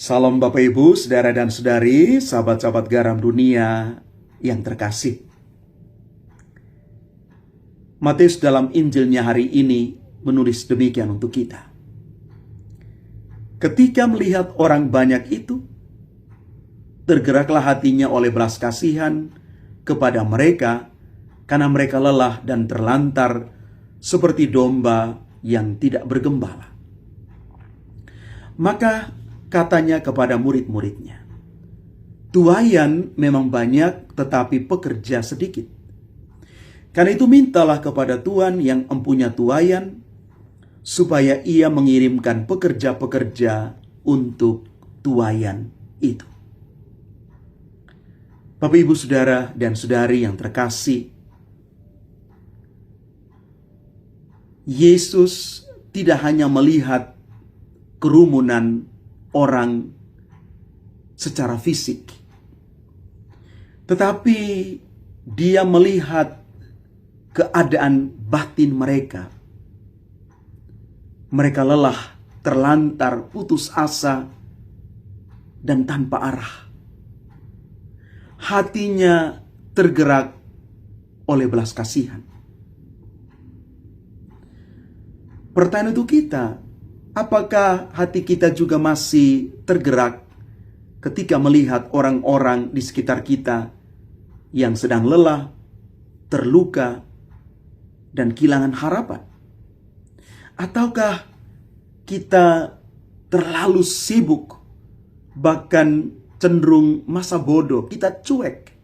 Salam Bapak Ibu, Saudara dan Saudari, sahabat-sahabat garam dunia yang terkasih. Matius dalam Injilnya hari ini menulis demikian untuk kita. Ketika melihat orang banyak itu, tergeraklah hatinya oleh belas kasihan kepada mereka, karena mereka lelah dan terlantar seperti domba yang tidak bergembala. Maka katanya kepada murid-muridnya, "Tuaian memang banyak, tetapi pekerja sedikit. Karena itu mintalah kepada Tuhan yang empunya tuaian, supaya ia mengirimkan pekerja-pekerja untuk tuaian itu." Bapak, Ibu, Saudara, dan Saudari yang terkasih, Yesus tidak hanya melihat kerumunan orang secara fisik, tetapi dia melihat keadaan batin mereka. Mereka lelah, terlantar, putus asa, dan tanpa arah. Hatinya tergerak oleh belas kasihan. Pertanyaan untuk kita, apakah hati kita juga masih tergerak ketika melihat orang-orang di sekitar kita yang sedang lelah, terluka, dan kehilangan harapan? Ataukah kita terlalu sibuk, bahkan cenderung masa bodoh, kita cuek,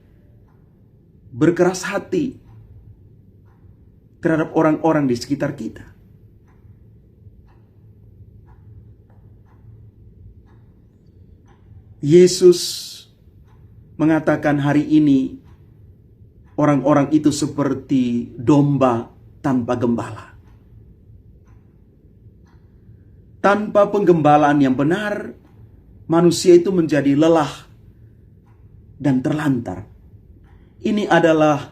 berkeras hati terhadap orang-orang di sekitar kita? Yesus mengatakan hari ini orang-orang itu seperti domba tanpa gembala. Tanpa penggembalaan yang benar, manusia itu menjadi lelah dan terlantar. Ini adalah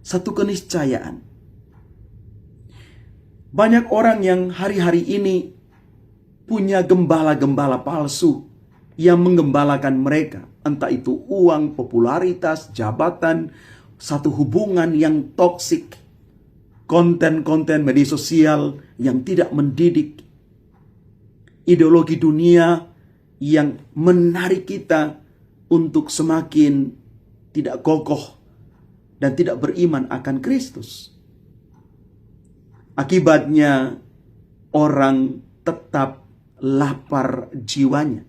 satu keniscayaan. Banyak orang yang hari-hari ini punya gembala-gembala palsu yang menggembalakan mereka, entah itu uang, popularitas, jabatan, satu hubungan yang toksik, konten-konten media sosial yang tidak mendidik, ideologi dunia yang menarik kita untuk semakin tidak kokoh dan tidak beriman akan Kristus. Akibatnya orang tetap lapar jiwanya.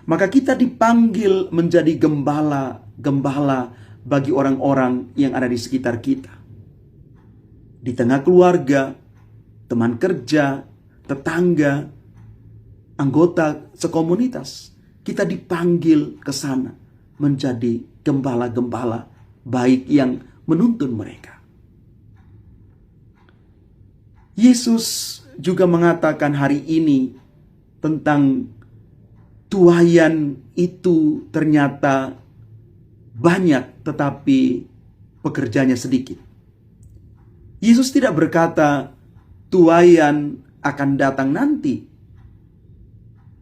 Maka kita dipanggil menjadi gembala bagi orang-orang yang ada di sekitar kita. Di tengah keluarga, teman kerja, tetangga, anggota sekomunitas, kita dipanggil ke sana menjadi gembala-gembala baik yang menuntun mereka. Yesus juga mengatakan hari ini tentang tuaian itu ternyata banyak, tetapi pekerjanya sedikit. Yesus tidak berkata tuaian akan datang nanti,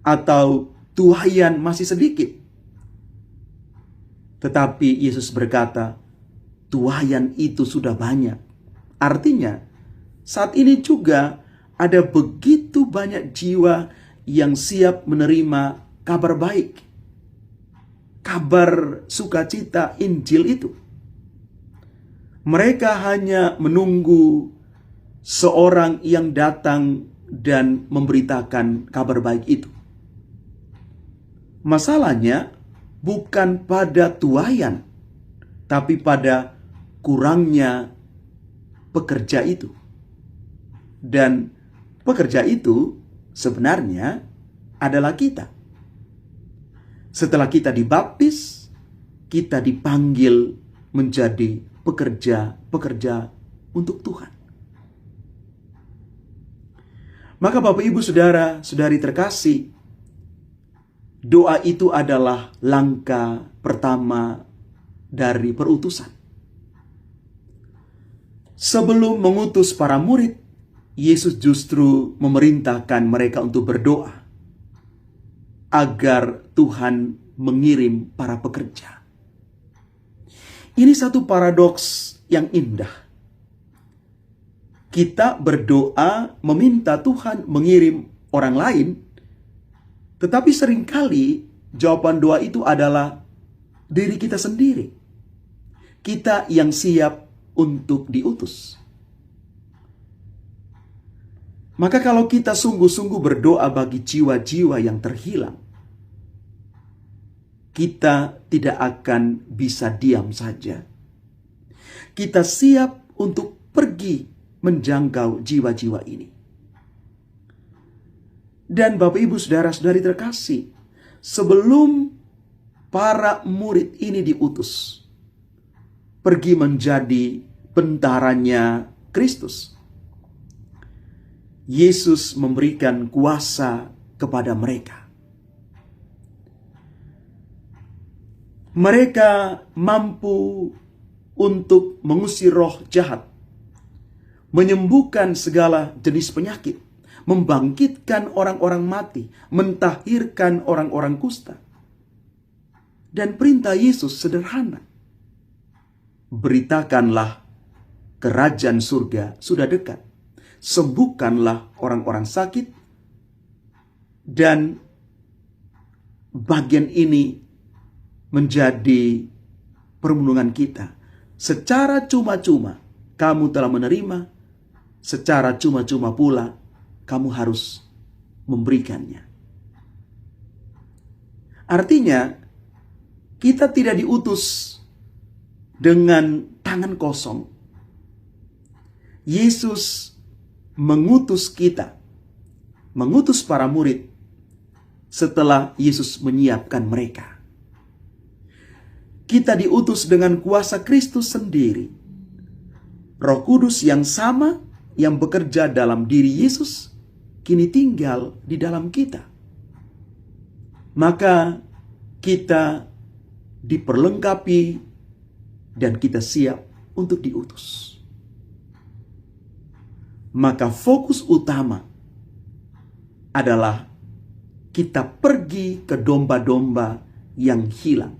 atau tuaian masih sedikit. Tetapi Yesus berkata, tuaian itu sudah banyak. Artinya, saat ini juga ada begitu banyak jiwa yang siap menerima kabar baik, kabar sukacita Injil itu. Mereka hanya menunggu seorang yang datang dan memberitakan kabar baik itu. Masalahnya bukan pada tuaian, tapi pada kurangnya pekerja itu. Dan pekerja itu sebenarnya adalah kita. Setelah kita dibaptis, kita dipanggil menjadi pekerja-pekerja untuk Tuhan. Maka Bapak, Ibu, Saudara, Saudari terkasih, doa itu adalah langkah pertama dari perutusan. Sebelum mengutus para murid, Yesus justru memerintahkan mereka untuk berdoa. agar Tuhan mengirim para pekerja. Ini satu paradoks yang indah. Kita berdoa meminta Tuhan mengirim orang lain, tetapi seringkali jawaban doa itu adalah diri kita sendiri. Kita yang siap untuk diutus. Maka kalau kita sungguh-sungguh berdoa bagi jiwa-jiwa yang terhilang, kita tidak akan bisa diam saja. Kita siap untuk pergi menjangkau jiwa-jiwa ini. Dan Bapak Ibu Saudara-saudari terkasih, sebelum para murid ini diutus pergi menjadi bentaranya Kristus, Yesus memberikan kuasa kepada mereka. Mereka mampu untuk mengusir roh jahat, menyembuhkan segala jenis penyakit, membangkitkan orang-orang mati, mentahirkan orang-orang kusta. Dan perintah Yesus sederhana. Beritakanlah kerajaan surga sudah dekat. Sembuhkanlah orang-orang sakit. Dan bagian ini menjadi permenungan kita. Secara cuma-cuma kamu telah menerima, secara cuma-cuma pula kamu harus memberikannya. Artinya, kita tidak diutus dengan tangan kosong. Yesus mengutus kita, mengutus para murid setelah Yesus menyiapkan mereka. Kita diutus dengan kuasa Kristus sendiri. Roh Kudus yang sama yang bekerja dalam diri Yesus kini tinggal di dalam kita. Maka kita diperlengkapi dan kita siap untuk diutus. Maka fokus utama adalah kita pergi ke domba-domba yang hilang.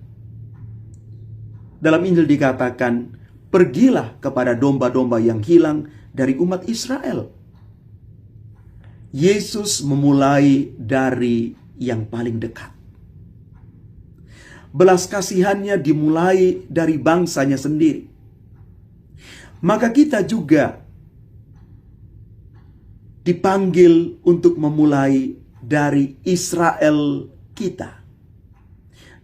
Dalam Injil dikatakan, pergilah kepada domba-domba yang hilang dari umat Israel. Yesus memulai dari yang paling dekat. Belas kasihannya dimulai dari bangsanya sendiri. Maka kita juga dipanggil untuk memulai dari Israel kita.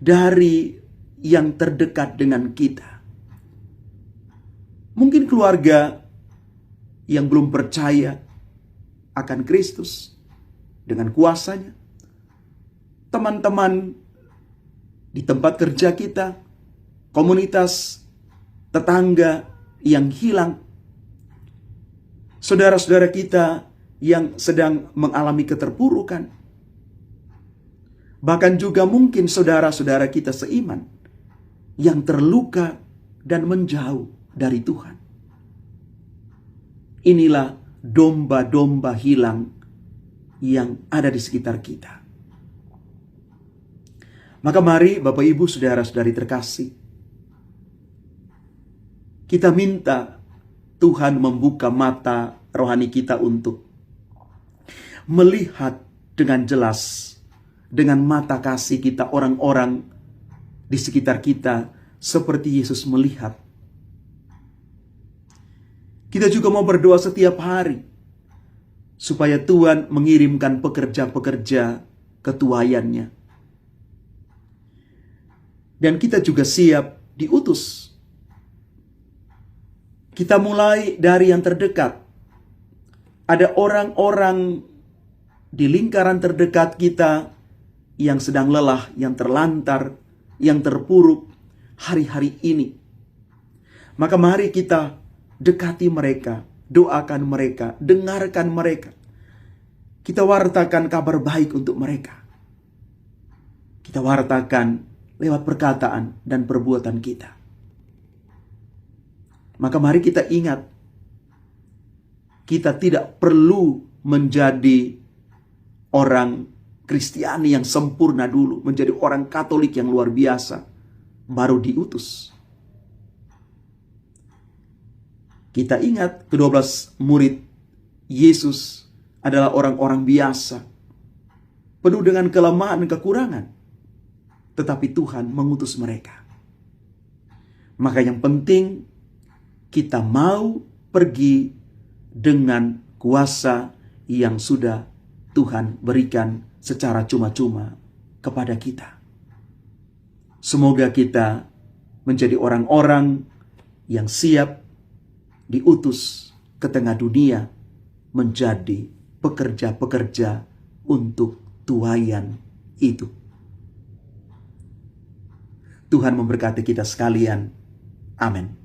Dari yang terdekat dengan kita. Mungkin keluarga yang belum percaya akan Kristus dengan kuasanya. Teman-teman di tempat kerja kita, komunitas, tetangga yang hilang. Saudara-saudara kita yang sedang mengalami keterpurukan. Bahkan juga mungkin saudara-saudara kita seiman yang terluka dan menjauh dari Tuhan. Inilah domba-domba hilang yang ada di sekitar kita. Maka mari Bapak Ibu Saudara-saudari terkasih, kita minta Tuhan membuka mata rohani kita untuk melihat dengan jelas, dengan mata kasih kita orang-orang di sekitar kita seperti Yesus melihat. Kita juga mau berdoa setiap hari supaya Tuhan mengirimkan pekerja-pekerja ketuaiannya. Dan kita juga siap diutus. Kita mulai dari yang terdekat. Ada orang-orang di lingkaran terdekat kita yang sedang lelah, yang terlantar, yang terpuruk hari-hari ini. Maka mari kita dekati mereka, doakan mereka, dengarkan mereka. Kita wartakan kabar baik untuk mereka. Kita wartakan lewat perkataan dan perbuatan kita. Maka mari kita ingat, kita tidak perlu menjadi orang Kristiani yang sempurna dulu, menjadi orang Katolik yang luar biasa, baru diutus. Kita ingat ke-12 murid Yesus adalah orang-orang biasa, penuh dengan kelemahan dan kekurangan. Tetapi Tuhan mengutus mereka. Maka yang penting kita mau pergi dengan kuasa yang sudah Tuhan berikan secara cuma-cuma kepada kita. Semoga kita menjadi orang-orang yang siap diutus ke tengah dunia menjadi pekerja-pekerja untuk tuaian itu. Tuhan memberkati kita sekalian. Amin.